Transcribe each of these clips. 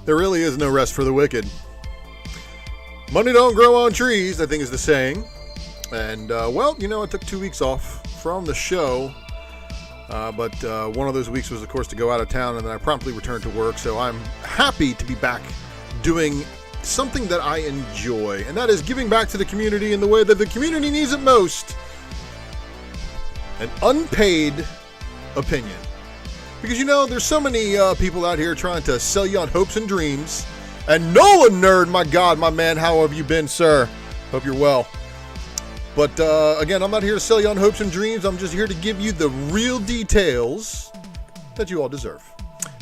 There really is no rest for the wicked. Money don't grow on trees, I think is the saying. And, well, you know, I took 2 weeks off from the show. But one of those weeks was, of course, to go out of town, and then I promptly returned to work. So I'm happy to be back doing something that I enjoy, and that is giving back to the community in the way that the community needs it most. An unpaid opinion. Because, you know, there's so many people out here trying to sell you on hopes and dreams. And Nolan Nerd, my God, my man, how have you been, sir? Hope you're well. But, again, I'm not here to sell you on hopes and dreams. I'm just here to give you the real details that you all deserve.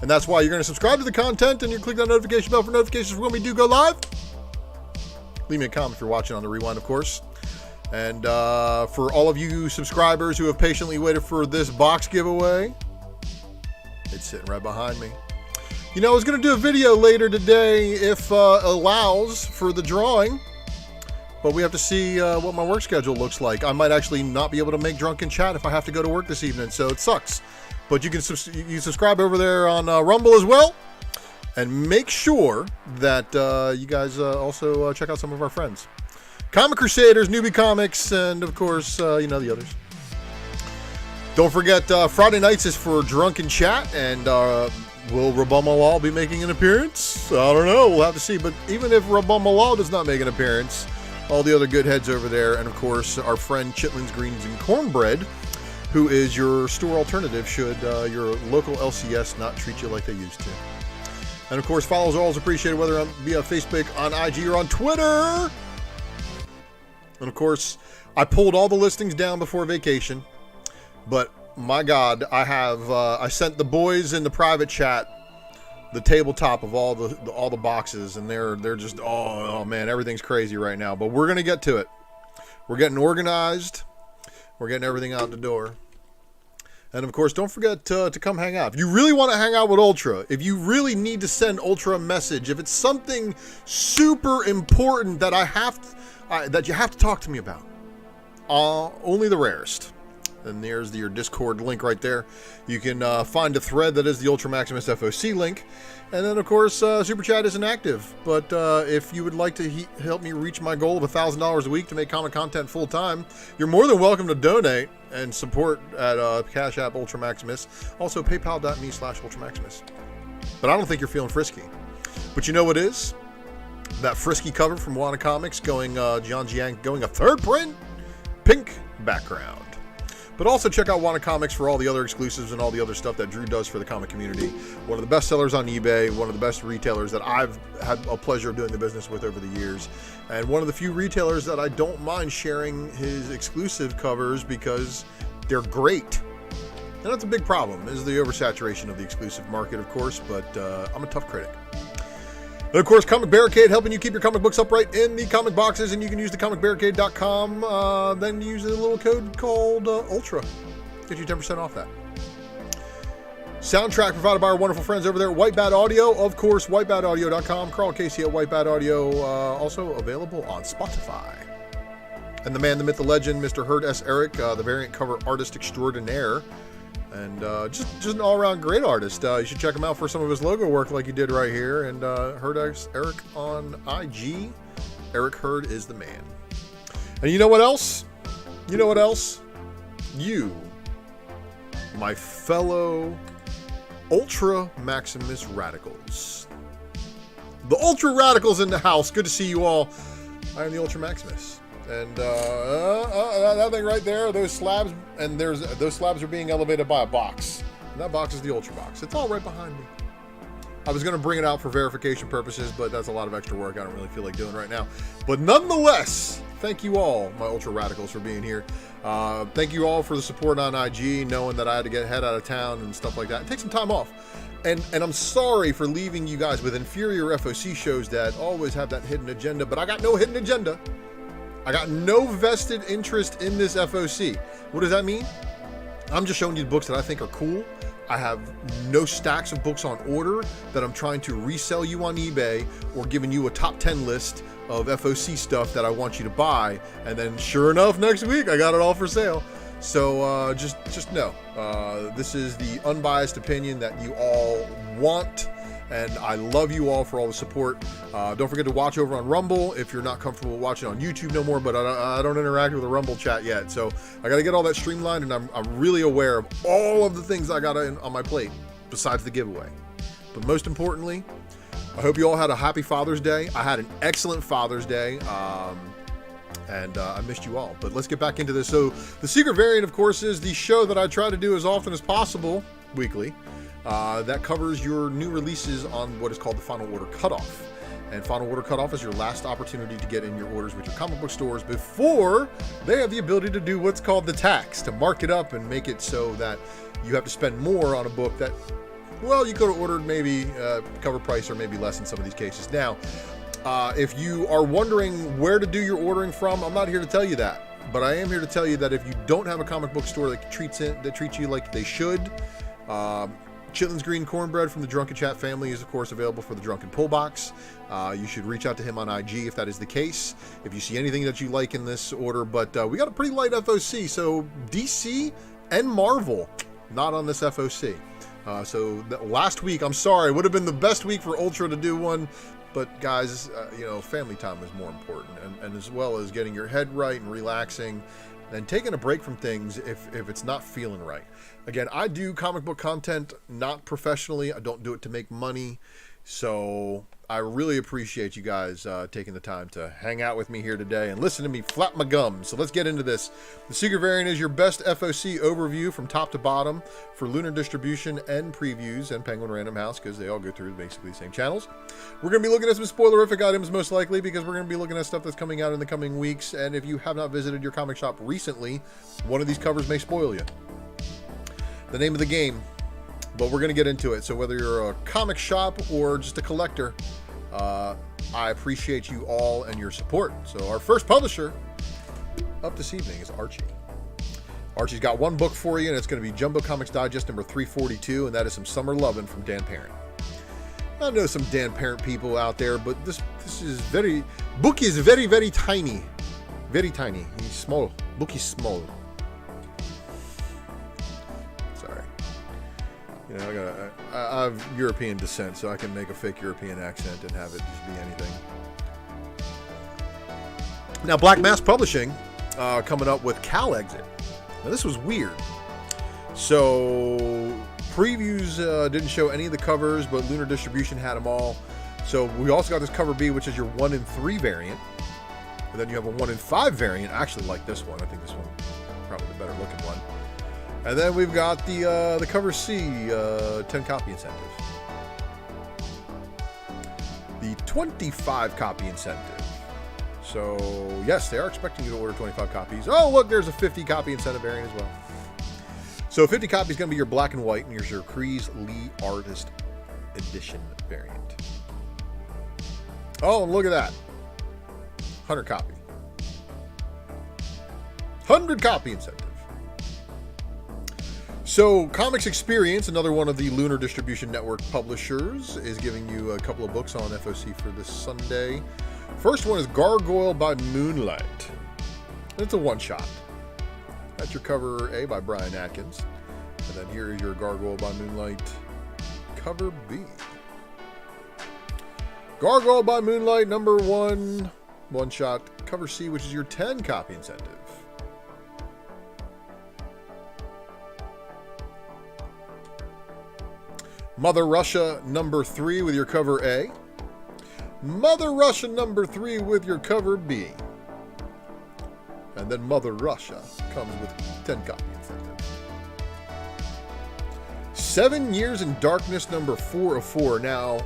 And that's why you're going to subscribe to the content and you click that notification bell for notifications when we do go live. Leave me a comment if you're watching on the rewind, of course. And for all of you subscribers who have patiently waited for this box giveaway, it's sitting right behind me. You know, I was going to do a video later today if allows for the drawing. But we have to see what my work schedule looks like. I might actually not be able to make Drunken Chat if I have to go to work this evening, so it sucks. But you can subscribe over there on Rumble as well. And make sure that you guys also check out some of our friends. Comic Crusaders, Newbie Comics, and of course, you know, the others. Don't forget, Friday nights is for Drunken Chat, and will Rabumalal be making an appearance? I don't know, we'll have to see. But even if Rabumalal does not make an appearance, all the other good heads over there, and of course, our friend Chitlins, Greens, and Cornbread, who is your store alternative should your local LCS not treat you like they used to. And of course, follows are always appreciated, whether on via Facebook, on IG, or on Twitter. And of course, I pulled all the listings down before vacation, but my God, I sent the boys in the private chat the tabletop of all the boxes, and they're just oh man, everything's crazy right now. But we're gonna get to it. We're getting organized. We're getting everything out the door. And of course, don't forget to come hang out. If you really want to hang out with Ultra, if you really need to send Ultra a message, if it's something super important that that you have to talk to me about, only the rarest. And there's your Discord link right there. You can find a thread that is the ULTRAMAXIMUS FOC link. And then, of course, Super Chat isn't active. But if you would like to help me reach my goal of $1,000 a week to make comic content full-time, you're more than welcome to donate and support at Cash App ULTRAMAXIMUS. Also, paypal.me/ULTRAMAXIMUS. But I don't think you're feeling frisky. But you know what is? That frisky cover from Wana Comics going John Jiang going a third print, pink background. But also check out Wana Comics for all the other exclusives and all the other stuff that Drew does for the comic community. One of the best sellers on eBay, one of the best retailers that I've had a pleasure of doing the business with over the years, and one of the few retailers that I don't mind sharing his exclusive covers because they're great. And that's a big problem, is the oversaturation of the exclusive market, of course, but I'm a tough critic. And of course, Comic Barricade, helping you keep your comic books upright in the comic boxes, and you can use the comicbarricade.com, then use a little code called Ultra. Get you 10% off that. Soundtrack provided by our wonderful friends over there at White Bat Audio. Of course, whitebadaudio.com. Carl Casey at White Bat Audio, also available on Spotify. And the man, the myth, the legend, Mr. Herd S. Eric, the variant cover artist extraordinaire. And just an all-around great artist. You should check him out for some of his logo work like he did right here. And Herd S. Eric on IG. Eric Herd is the man. And you know what else? You know what else? You, my fellow Ultra Maximus Radicals. The Ultra Radicals in the house. Good to see you all. I am the Ultra Maximus. And that thing right there, those slabs, and those slabs are being elevated by a box. And that box is the Ultra box. It's all right behind me. I was going to bring it out for verification purposes, but that's a lot of extra work I don't really feel like doing right now. But nonetheless, thank you all, my Ultra Radicals, for being here. Thank you all for the support on IG, knowing that I had to head out of town and stuff like that. And take some time off. And I'm sorry for leaving you guys with inferior FOC shows that always have that hidden agenda, but I got no hidden agenda. I got no vested interest in this FOC. What does that mean? I'm just showing you the books that I think are cool. I have no stacks of books on order that I'm trying to resell you on eBay or giving you a top 10 list of FOC stuff that I want you to buy. And then sure enough, next week, I got it all for sale. So just know, this is the unbiased opinion that you all want And I love you all for all the support. Don't forget to watch over on Rumble if you're not comfortable watching on YouTube no more, but I don't interact with the Rumble chat yet. So I got to get all that streamlined, and I'm really aware of all of the things I got on my plate besides the giveaway. But most importantly, I hope you all had a happy Father's Day. I had an excellent Father's Day. And I missed you all. But let's get back into this. So the secret variant, of course, is the show that I try to do as often as possible, weekly. That covers your new releases on what is called the Final Order Cutoff. And Final Order Cutoff is your last opportunity to get in your orders with your comic book stores before they have the ability to do what's called the tax, to mark it up and make it so that you have to spend more on a book that, well, you could have ordered maybe cover price or maybe less in some of these cases. Now, if you are wondering where to do your ordering from, I'm not here to tell you that, but I am here to tell you that if you don't have a comic book store that treats you like they should, Chitlins Green Cornbread from the Drunken Chat family is, of course, available for the Drunken Pull Box. You should reach out to him on IG if that is the case, if you see anything that you like in this order. But we got a pretty light FOC, so DC and Marvel not on this FOC. So last week, I'm sorry, it would have been the best week for Ultra to do one. But guys, family time is more important, and as well as getting your head right and relaxing and taking a break from things if it's not feeling right. Again, I do comic book content not professionally. I don't do it to make money. So I really appreciate you guys taking the time to hang out with me here today and listen to me flap my gums. So let's get into this. The Secret Variant is your best FOC overview from top to bottom for Lunar distribution and previews and Penguin Random House, because they all go through basically the same channels. We're going to be looking at some spoilerific items most likely, because we're going to be looking at stuff that's coming out in the coming weeks. And if you have not visited your comic shop recently, one of these covers may spoil you. The name of the game. But we're going to get into it. So whether you're a comic shop or just a collector, I appreciate you all and your support. So our first publisher up this evening is Archie. Archie's got one book for you, and it's going to be Jumbo Comics Digest number 342, and that is some Summer Lovin' from Dan Parent. I know some Dan Parent people out there, but this is book is very, very tiny. Very tiny. He's small. Book is small. I have European descent, so I can make a fake European accent and have it just be anything. Now, Black Mass Publishing coming up with Cal Exit. Now, this was weird. So, previews didn't show any of the covers, but Lunar Distribution had them all. So, we also got this cover B, which is your 1 in 3 variant. And then you have a 1 in 5 variant. I actually like this one. I think this one probably the better looking one. And then we've got the cover C, 10 copy incentive. The 25 copy incentive. So, yes, they are expecting you to order 25 copies. Oh, look, there's a 50 copy incentive variant as well. So 50 copies is going to be your black and white, and here's your Kreese Lee Artist Edition variant. Oh, and look at that. 100 copy. 100 copy incentive. So, Comics Experience, another one of the Lunar Distribution Network publishers, is giving you a couple of books on FOC for this Sunday. First one is Gargoyle by Moonlight. It's a one-shot. That's your cover A by Brian Atkins. And then here is your Gargoyle by Moonlight cover B. Gargoyle by Moonlight, number 1, one-shot. Cover C, which is your 10 copy incentive. Mother Russia number 3 with your cover A. Mother Russia number 3 with your cover B. And then Mother Russia comes with 10 copy incentive. 7 Years in Darkness number 4 of 4. Now,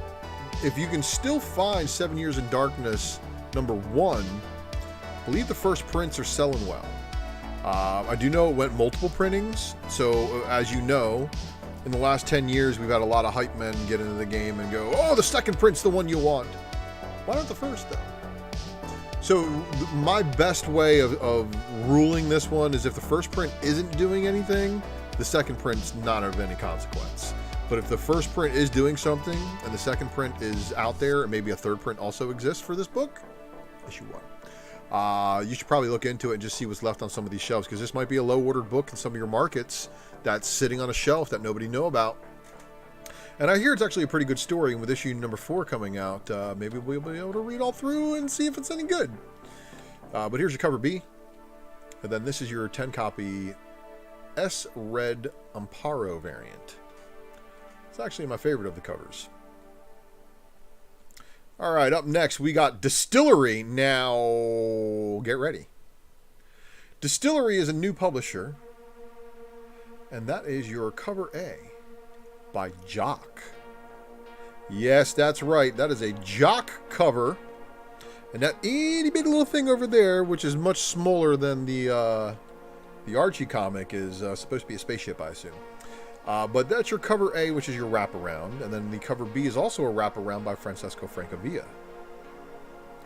if you can still find 7 Years in Darkness number 1, I believe the first prints are selling well. I do know it went multiple printings, so as you know, in the last 10 years, we've had a lot of hype men get into the game and go, oh, the second print's the one you want. Why not the first, though? So my best way of ruling this one is if the first print isn't doing anything, the second print's not of any consequence. But if the first print is doing something and the second print is out there, and maybe a third print also exists for this book, issue 1. You should probably look into it and just see what's left on some of these shelves, because this might be a low-ordered book in some of your markets that's sitting on a shelf that nobody know about. And I hear it's actually a pretty good story, and with issue number 4 coming out, maybe we'll be able to read all through and see if it's any good. But here's your cover B. And then this is your 10-copy S-Red Amparo variant. It's actually my favorite of the covers. All right, up next we got Distillery. Now, get ready. Distillery is a new publisher, and that is your cover A by Jock. Yes, that's right. That is a Jock cover. And that itty bitty little thing over there, which is much smaller than the Archie comic, is supposed to be a spaceship, I assume. But that's your cover A, which is your wraparound. And then the cover B is also a wraparound by Francesco Francavilla.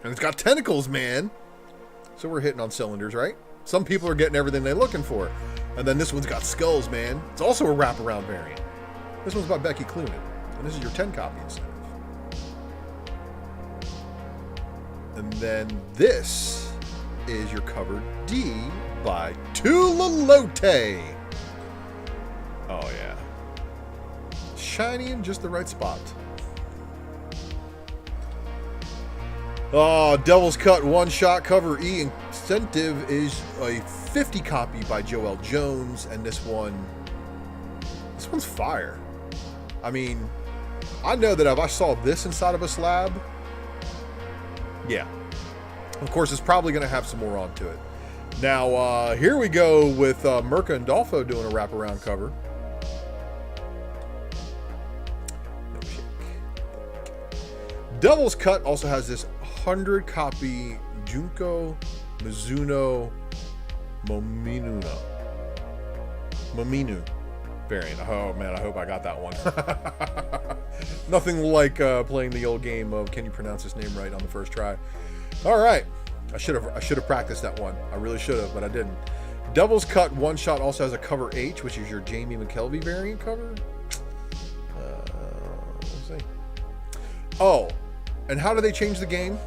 And it's got tentacles, man. So we're hitting on cylinders, right? Some people are getting everything they're looking for. And then this one's got skulls, man. It's also a wraparound variant. This one's by Becky Cloonan. And this is your 10-copy instead. And then this is your cover D by Tulalote. Oh, yeah. Shiny in just the right spot. Oh, Devil's Cut one-shot cover E. Incentive is a 50-copy by Joel Jones. And this one's fire. I mean, I know that if I saw this inside of a slab, yeah. Of course, it's probably going to have some more onto it. Now, here we go with Mirka and Dolfo doing a wraparound cover. No shake. Devil's Cut also has this 100-copy Junko Mizuno Mominu variant. Oh, man, I hope I got that one. Nothing like playing the old game of can you pronounce this name right on the first try. All right. I should have practiced that one. I really should have, but I didn't. Devil's Cut one shot also has a cover H, which is your Jamie McKelvey variant cover. Let's see. Oh, and how do they change the game?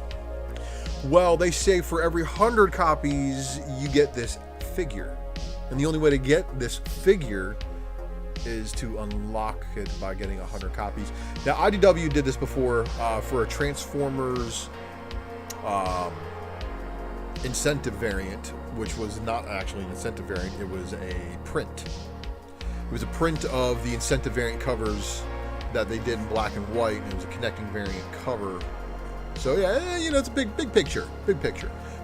Well, they say for every 100 copies, you get this figure. And the only way to get this figure is to unlock it by getting 100 copies. Now, IDW did this before for a Transformers incentive variant, which was not actually an incentive variant. It was a print. It was a print of the incentive variant covers that they did in black and white, and it was a connecting variant cover. So yeah, you know, it's a big picture, but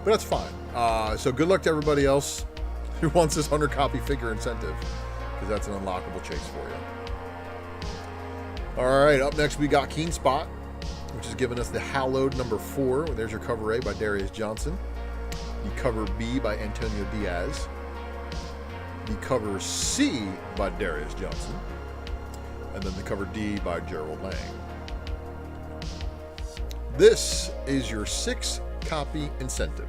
that's fine. So good luck to everybody else who wants this 100-copy figure incentive, because that's an unlockable chase for you. All right, up next we got Keen Spot, which is giving us the Hallowed number 4. There's your cover A by Darius Johnson, the cover B by Antonio Diaz, the cover C by Darius Johnson, and then the cover D by Gerald Lang. This is your 6-copy incentive.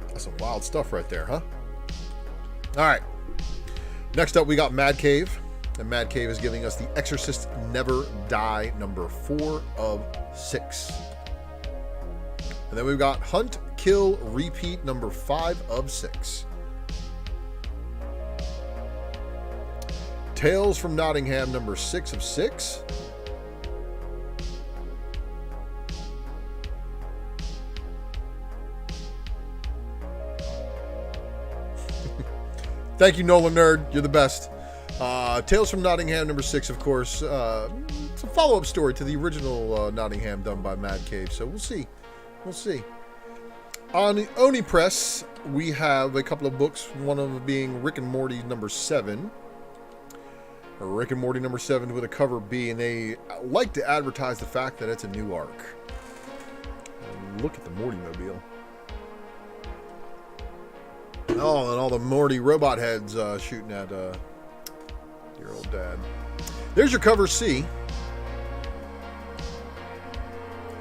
That's some wild stuff right there, huh? All right. Next up, we got Mad Cave. And Mad Cave is giving us The Exorcist Never Die number 4 of 6. And then we've got Hunt, Kill, Repeat number 5 of 6. Tales from Nottingham number 6 of 6. Thank you, Nolan Nerd. You're the best. Tales from Nottingham number 6, of course. It's a follow-up story to the original Nottingham done by Mad Cave, so we'll see. We'll see. On Oni Press, we have a couple of books, one of them being Rick and Morty number 7. Rick and Morty number 7 with a cover B, and they like to advertise the fact that it's a new arc. And look at the Morty mobile. Oh, and all the Morty robot heads shooting at your old dad. There's your cover C.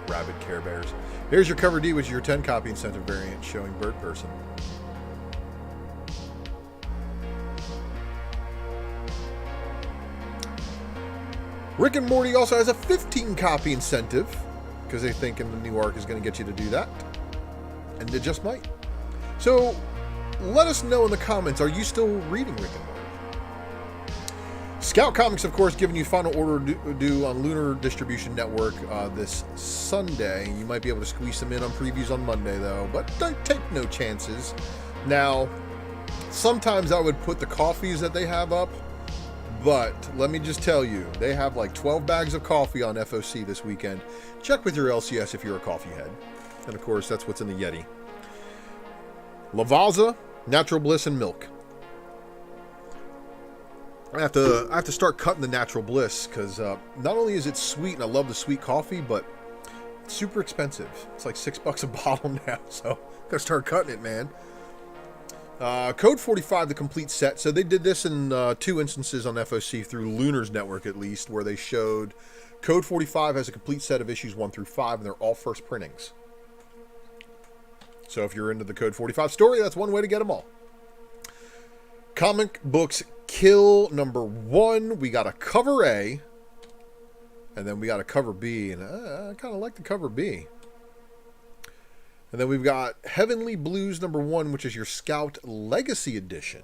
Rabid Care Bears. Here's your cover D, which is your 10-copy incentive variant showing Bird Person. Rick and Morty also has a 15-copy incentive because they think in the new arc is going to get you to do that. And it just might. So let us know in the comments, are you still reading Rick and Morty? Scout Comics, of course, giving you final order due on Lunar Distribution Network this Sunday. You might be able to squeeze some in on previews on Monday, though, but don't take no chances. Now, sometimes I would put the coffees that they have up, but let me just tell you, they have like 12 bags of coffee on FOC this weekend. Check with your LCS if you're a coffee head. And of course, that's what's in the Yeti. Lavazza, Natural Bliss, and Milk. I have to start cutting the Natural Bliss because not only is it sweet and I love the sweet coffee, but it's super expensive. It's like $6 a bottle now, so gotta start cutting it, man. Code 45, the complete set. So they did this in 2 instances on FOC through Lunar's network, at least, where they showed Code 45 has a complete set of issues 1 through 5, and they're all first printings. So if you're into the Code 45 story, that's one way to get them all. Comic Books Kill number 1. We got a cover A, and then we got a cover B, and I kind of like the cover B. And then we've got Heavenly Blues number 1, which is your Scout Legacy Edition.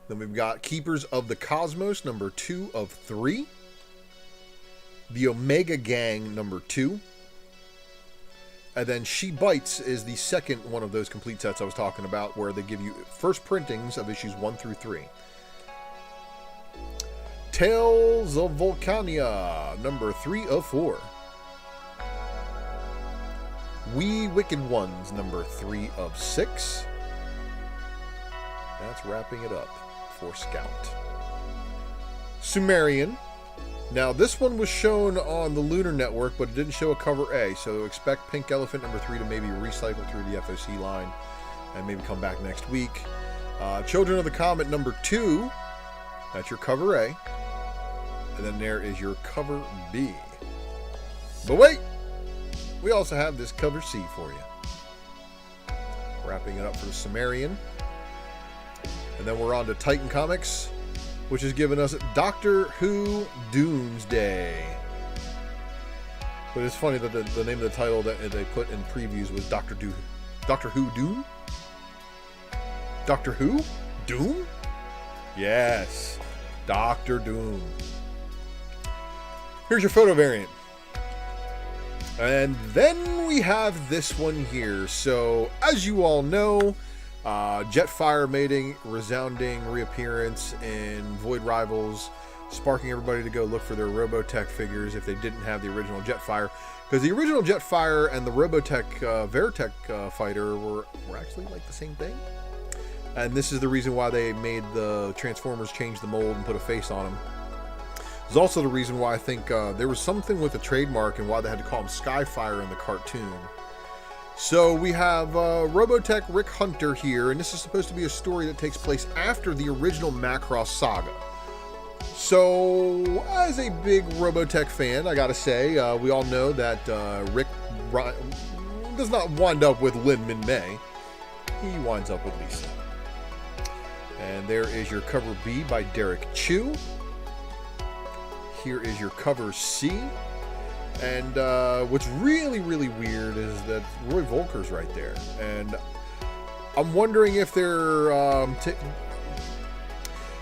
Then we've got Keepers of the Cosmos number 2 of 3. The Omega Gang number 2. And then She Bites is the second one of those complete sets I was talking about, where they give you first printings of issues 1 through 3. Tales of Volcania number 3 of 4. We Wicked Ones number 3 of 6. That's wrapping it up for Scout. Sumerian. Now, this one was shown on the Lunar Network, but it didn't show a cover A, so expect Pink Elephant number 3 to maybe recycle through the FOC line and maybe come back next week. Children of the Comet number 2, that's your cover A. And then there is your cover B. But wait! We also have this cover C for you. Wrapping it up for the Sumerian. And then we're on to Titan Comics, which has given us Doctor Who Doomsday. But it's funny that the name of the title that they put in previews was Doctor Who Doom? Doctor Who? Doom? Yes. Doctor Doom. Here's your photo variant. And then we have this one here. So, as you all know, Jetfire making resounding reappearance in Void Rivals, sparking everybody to go look for their Robotech figures if they didn't have the original Jetfire. Because the original Jetfire and the Robotech Veritech fighter were actually like the same thing. And this is the reason why they made the Transformers change the mold and put a face on them. It's also the reason why I think there was something with the trademark and why they had to call him Skyfire in the cartoon. So we have Robotech Rick Hunter here, and this is supposed to be a story that takes place after the original Macross saga. So, as a big Robotech fan, I gotta say, we all know that Rick does not wind up with Lin Min May. He winds up with Lisa. And there is your cover B by Derek Chu. Here is your cover C. And what's really, really weird is that Roy Volker's right there. And I'm wondering if they're... do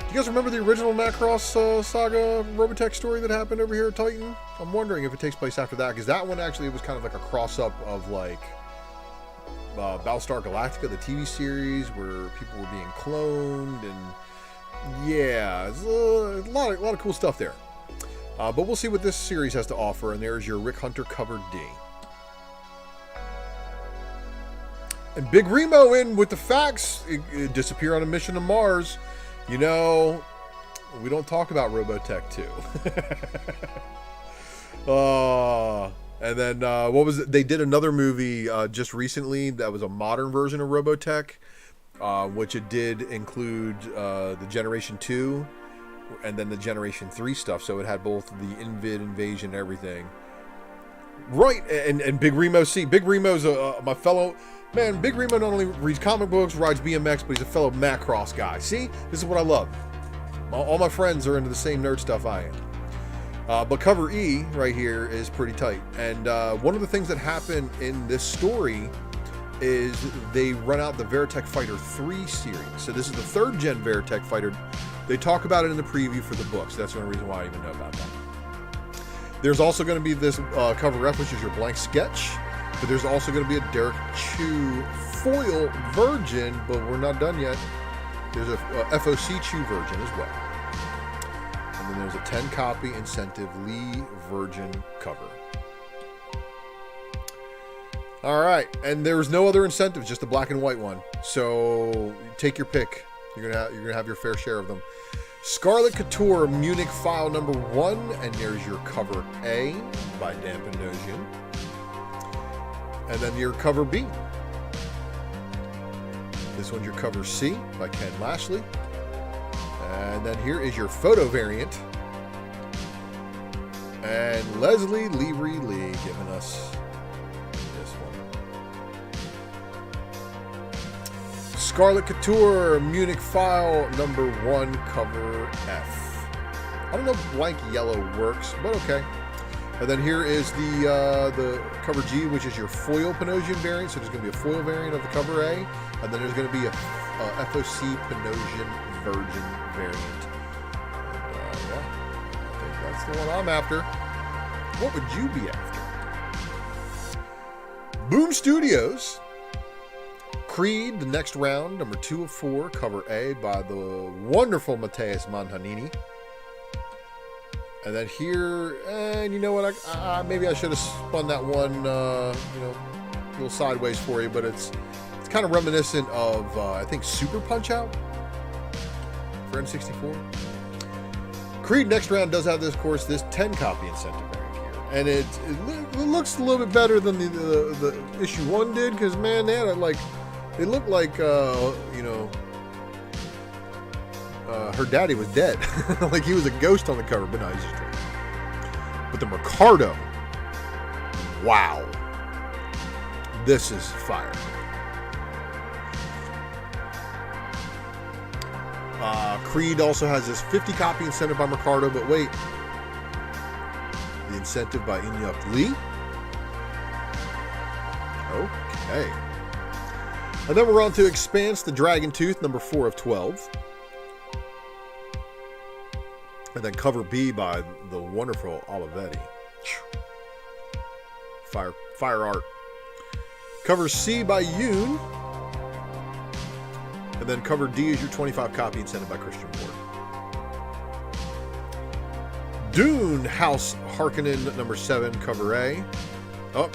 you guys remember the original Macross Saga Robotech story that happened over here at Titan? I'm wondering if it takes place after that, because that one actually was kind of like a cross-up of like Battlestar Galactica, the TV series, where people were being cloned, and yeah, it's a lot of cool stuff there. But we'll see what this series has to offer, and there's your Rick Hunter cover D. And Big Remo in with the facts. It disappear on a mission to Mars. You know, we don't talk about Robotech 2. And then, what was it? They did another movie just recently that was a modern version of Robotech, which it did include the Generation 2 and then the Generation 3 stuff. So it had both the invasion and everything. Right, and Big Remo, see, Big Remo's my fellow... Man, Big Remo not only reads comic books, rides BMX, but he's a fellow Macross guy. See? This is what I love. All my friends are into the same nerd stuff I am. But cover E right here is pretty tight. And one of the things that happened in this story is they run out the Veritech Fighter 3 series. So this is the 3rd gen Veritech Fighter. They talk about it in the preview for the books. That's the only reason why I even know about that. There's also going to be this cover F, which is your blank sketch. But there's also going to be a Derek Chu foil version, but we're not done yet. There's a FOC Chu version as well. And then there's a 10 copy incentive Lee Virgin cover. All right, and there's no other incentives, just the black and white one. So take your pick. You're gonna have your fair share of them. Scarlet Couture Munich file number 1, and there's your cover A by Dan Panosian, and then your cover B. This one's your cover C by Ken Lashley, and then here is your photo variant, and Leslie Leary Lee giving us this one. Scarlet Couture Munich file number 1, cover F. I don't know if blank yellow works, but okay. And then here is the cover G, which is your foil Panosian variant. So there's going to be a foil variant of the cover A, and then there's going to be a FOC Panosian Virgin variant. And, yeah, I think that's the one I'm after. What would you be after? Boom Studios. Creed, the next round, number 2 of 4, cover A by the wonderful Mateus Manhanini. And then here, and you know what, maybe I should have spun that one, a little sideways for you, but it's kind of reminiscent of, I think, Super Punch-Out for N64. Creed next round does have this, of course, this 10 copy incentive variant here. And it looks a little bit better than the issue 1 did, because, man, they had it looked like, her daddy was dead. Like he was a ghost on the cover, but no, he's just drinking. But the Mercado, wow. This is fire. Creed also has this 50 copy incentive by Mercado, but wait. The incentive by Inyuk Lee. Okay. And then we're on to Expanse the Dragon Tooth, number 4 of 12. And then cover B by the wonderful Olivetti. Fire art. Cover C by Yoon. And then cover D is your 25 copy incentive by Christian Ward. Dune House Harkonnen number 7, cover A. Oh,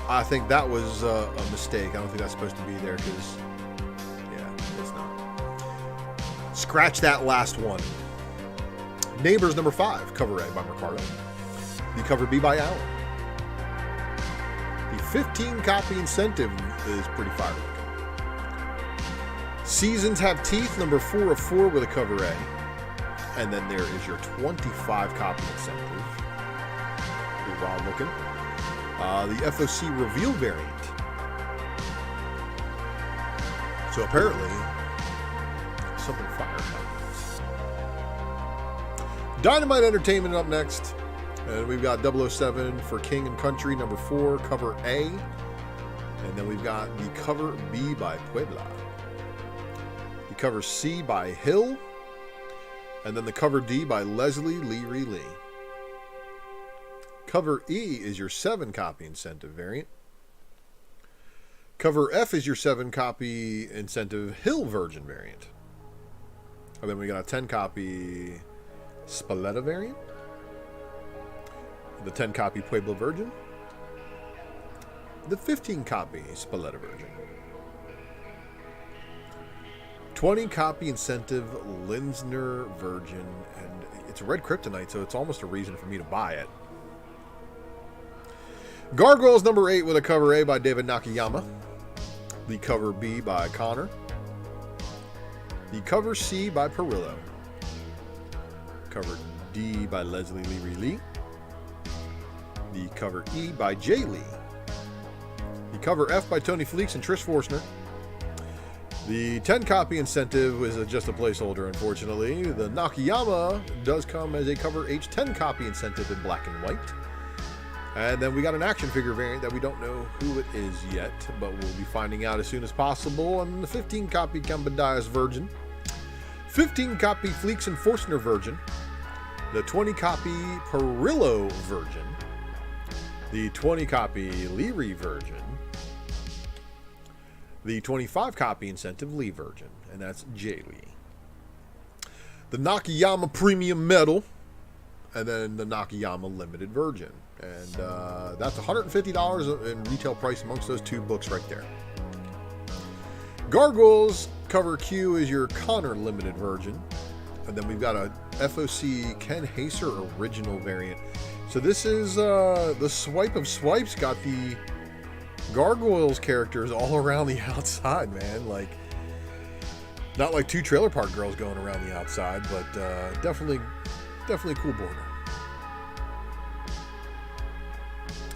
I think that was a mistake. I don't think that's supposed to be there because, yeah, it's not. Scratch that last one. Neighbors number 5, cover A by Mercado. The cover B by Allen. The 15 copy incentive is pretty fire looking. Seasons Have Teeth number 4 of 4 with a cover A. And then there is your 25 copy incentive. Pretty wild looking. The FOC Reveal variant. So apparently, something fire happens. Dynamite Entertainment up next. And we've got 007 for King and Country, number 4, cover A. And then we've got the cover B by Puebla. The cover C by Hill. And then the cover D by Leslie Leary Lee. Cover E is your 7 copy incentive variant. Cover F is your 7 copy incentive Hill Virgin variant. And then we got a 10 copy Speculator variant. The 10 copy Pueblo Virgin. The 15 copy Speculator Virgin. 20 copy incentive Linsner Virgin. And it's a red kryptonite, so it's almost a reason for me to buy it. Gargoyles number 8 with a cover A by David Nakayama. The cover B by Connor. The cover C by Perillo. Cover D by Leslie Leary Lee. The cover E by Jay Lee. The cover F by Tony Fleeks and Trish Forstner. The 10 copy incentive is just a placeholder, unfortunately. The Nakayama does come as a cover H 10 copy incentive in black and white. And then we got an action figure variant that we don't know who it is yet, but we'll be finding out as soon as possible. And the 15 copy Cambodias Virgin, 15 copy Fleeks and Forstner Virgin, the 20 copy Perillo Virgin, the 20 copy Leary Virgin, the 25 copy Incentive Lee Virgin, and that's J. Lee, the Nakayama Premium Metal, and then the Nakayama Limited Virgin. And that's $150 in retail price amongst those two books right there. Gargoyles cover Q is your Connor Limited Virgin. And then we've got a FOC Ken Haser original variant. So this is the Swipe of Swipes, got the Gargoyles characters all around the outside, man. Like, not like two Trailer Park Girls going around the outside, but definitely a cool border.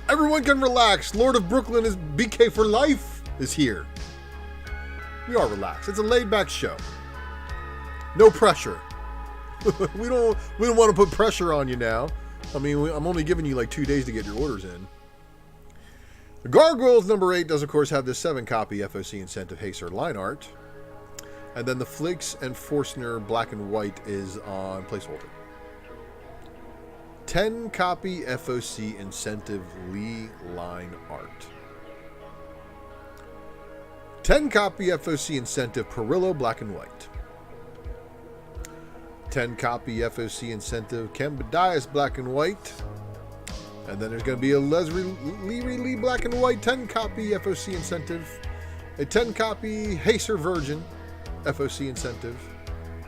Everyone can relax. Lord of Brooklyn is BK for life is here. We are relaxed. It's a laid-back show. No pressure. we don't want to put pressure on you now. I mean, I'm only giving you like 2 days to get your orders in. The Gargoyles number 8 does, of course, have this 7 copy FOC Incentive Haser line art. And then the Fleeks and Forstner black and white is on placeholder. 10 copy FOC Incentive Lee line art. 10 copy FOC Incentive Perillo black and white. 10 copy FOC Incentive Cambodias black and white. And then there's going to be a Leslie Lee black and white 10 copy FOC Incentive. A 10 copy Haser Virgin FOC Incentive,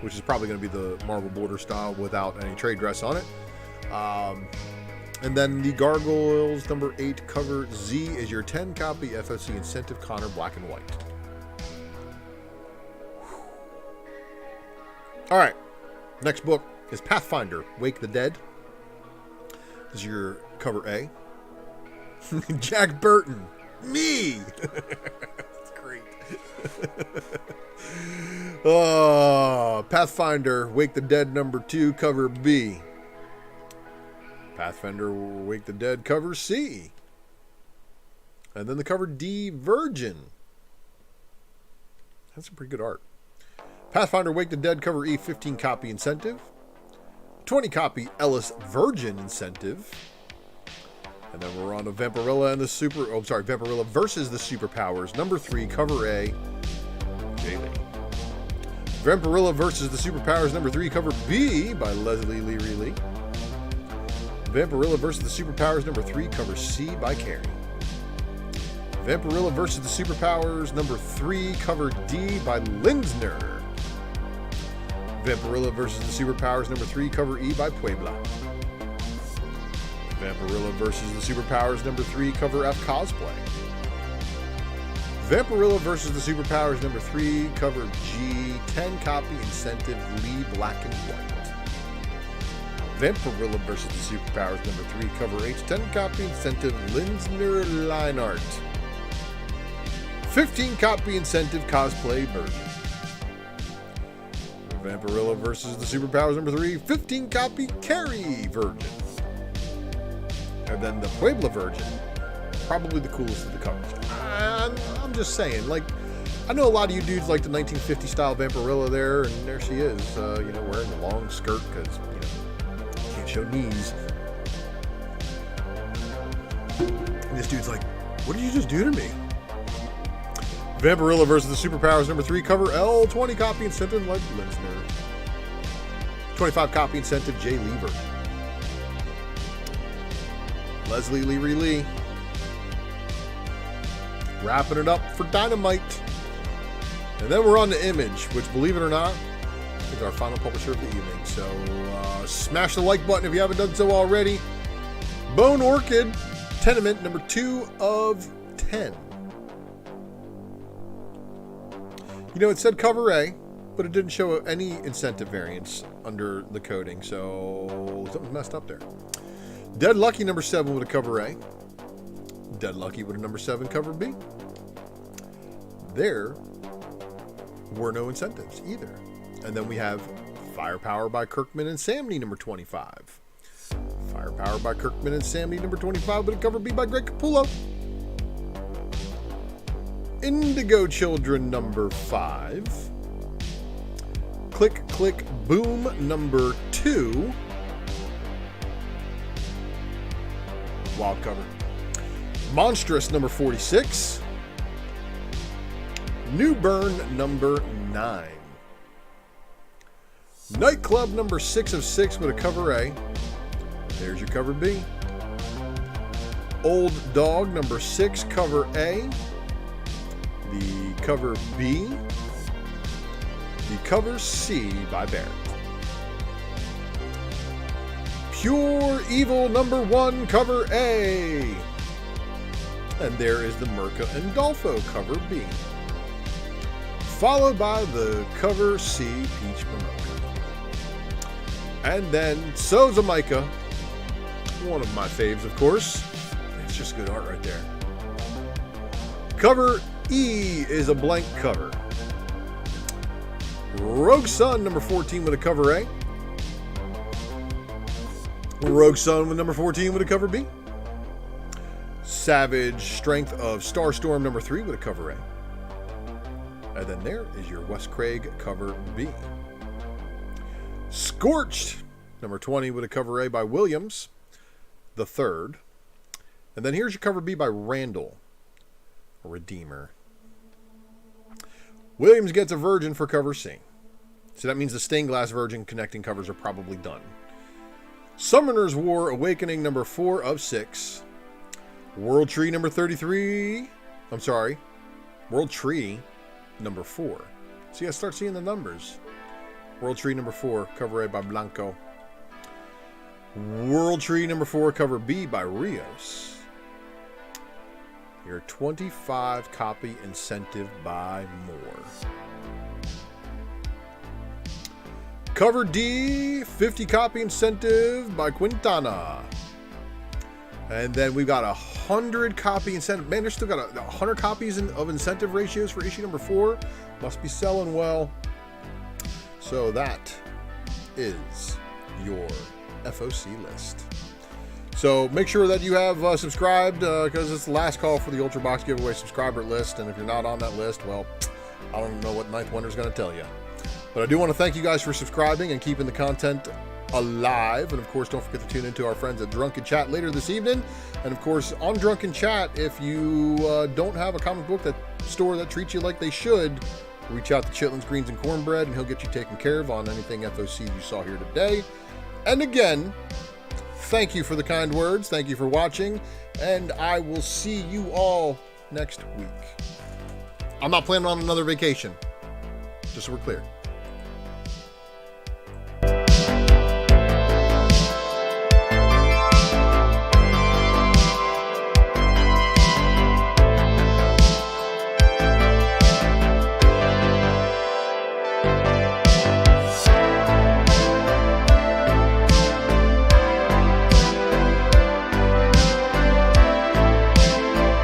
which is probably going to be the Marvel Border style without any trade dress on it. And then the Gargoyles number 8 cover Z is your 10 copy FOC Incentive Connor black and white. All right, next book is Pathfinder Wake the Dead. This is your cover A. Jack Burton, me. That's great. Pathfinder Wake the Dead number 2 cover B. Pathfinder Wake the Dead cover C. And then the cover D, Virgin. That's some pretty good art. Pathfinder Wake the Dead cover E, 15 copy Incentive. 20 copy Ellis Virgin Incentive. And then we're on to Vampirilla and the Vampirilla versus the Superpowers number 3 cover A, Jaylee. Vampirilla versus the Superpowers number 3 cover B by Leslie Leary Lee. Vampirilla versus the Superpowers number 3 cover C by Carrie. Vampirilla versus the Superpowers number 3 cover D by Linsner. Vampirilla versus the Superpowers number 3 cover E by Puebla. Vampirilla versus the Superpowers number 3 cover F Cosplay. Vampirilla versus the Superpowers number 3 cover G, 10 copy Incentive Lee black and white. Vampirilla versus the Superpowers number 3 cover H, 10 copy Incentive Linsner line art. 15 copy Incentive Cosplay Virgin. Vampirilla versus the Superpowers number 3, 15 copy Carrie Virgin. And then the Puebla Virgin, probably the coolest of the covers. I'm just saying, like, I know a lot of you dudes like the 1950 style Vampirilla there, and there she is, wearing a long skirt because, can't show knees. And this dude's like, what did you just do to me? Vampirilla versus the Superpowers number 3 cover L, 20 copy Incentive like Linsner. 25 copy Incentive J. Lever. Leslie Leary Lee. Wrapping it up for Dynamite. And then we're on to Image, which, believe it or not, is our final publisher of the evening. So smash the like button if you haven't done so already. Bone Orchid, Tenement number 2 of 10. It said cover A, but it didn't show any incentive variants under the coding, so something's messed up there. Dead Lucky number 7 with a cover A. Dead Lucky with a number 7 cover B. There were no incentives either. And then we have Firepower by Kirkman and Samney number 25. Firepower by Kirkman and Samney, number 25, with a cover B by Greg Capullo. Indigo Children, number 5. Click, Click, Boom, number 2. Wild cover. Monstrous, number 46. New Burn, number 9. Nightclub, number 6 of 6 with a cover A. There's your cover B. Old Dog, number 6, cover A. The cover B. The cover C by Barrett. Pure Evil, number 1, cover A. And there is the Merca and Dolfo, cover B. Followed by the cover C, Peach Momoko. And then Sozamika, one of my faves, of course. It's just good art right there. Cover E is a blank cover. Rogue Sun, number 14, with a cover A. Rogue Sun with number 14 with a cover B. Savage Strength of Starstorm, number 3, with a cover A. And then there is your Wes Craig cover B. Scorched, number 20, with a cover A by Williams, the 3rd. And then here's your cover B by Randall, a Redeemer. Williams gets a Virgin for cover C. So that means the Stained Glass Virgin connecting covers are probably done. Summoner's War Awakening, number 4 of 6. World Tree, number 33. I'm sorry. World Tree, number 4. So you guys start seeing the numbers. World Tree, number 4, cover A by Blanco. World Tree, number 4, cover B by Rios. Your 25 copy incentive by Moore. Cover D, 50 copy incentive by Quintana. And then we've got 100 copy incentive. Man, there's still got 100 copies of incentive ratios for issue number 4. Must be selling well. So that is your FOC list. So make sure that you have subscribed because it's the last call for the Ultra Box giveaway subscriber list. And if you're not on that list, well, I don't know what Ninth Wonder is going to tell you. But I do want to thank you guys for subscribing and keeping the content alive. And of course, don't forget to tune into our friends at Drunken Chat later this evening. And of course, on Drunken Chat, if you don't have a comic book store that treats you like they should, reach out to Chitlins, Greens, and Cornbread, and he'll get you taken care of on anything FOC you saw here today. And again, thank you for the kind words. Thank you for watching. And I will see you all next week. I'm not planning on another vacation, just so we're clear.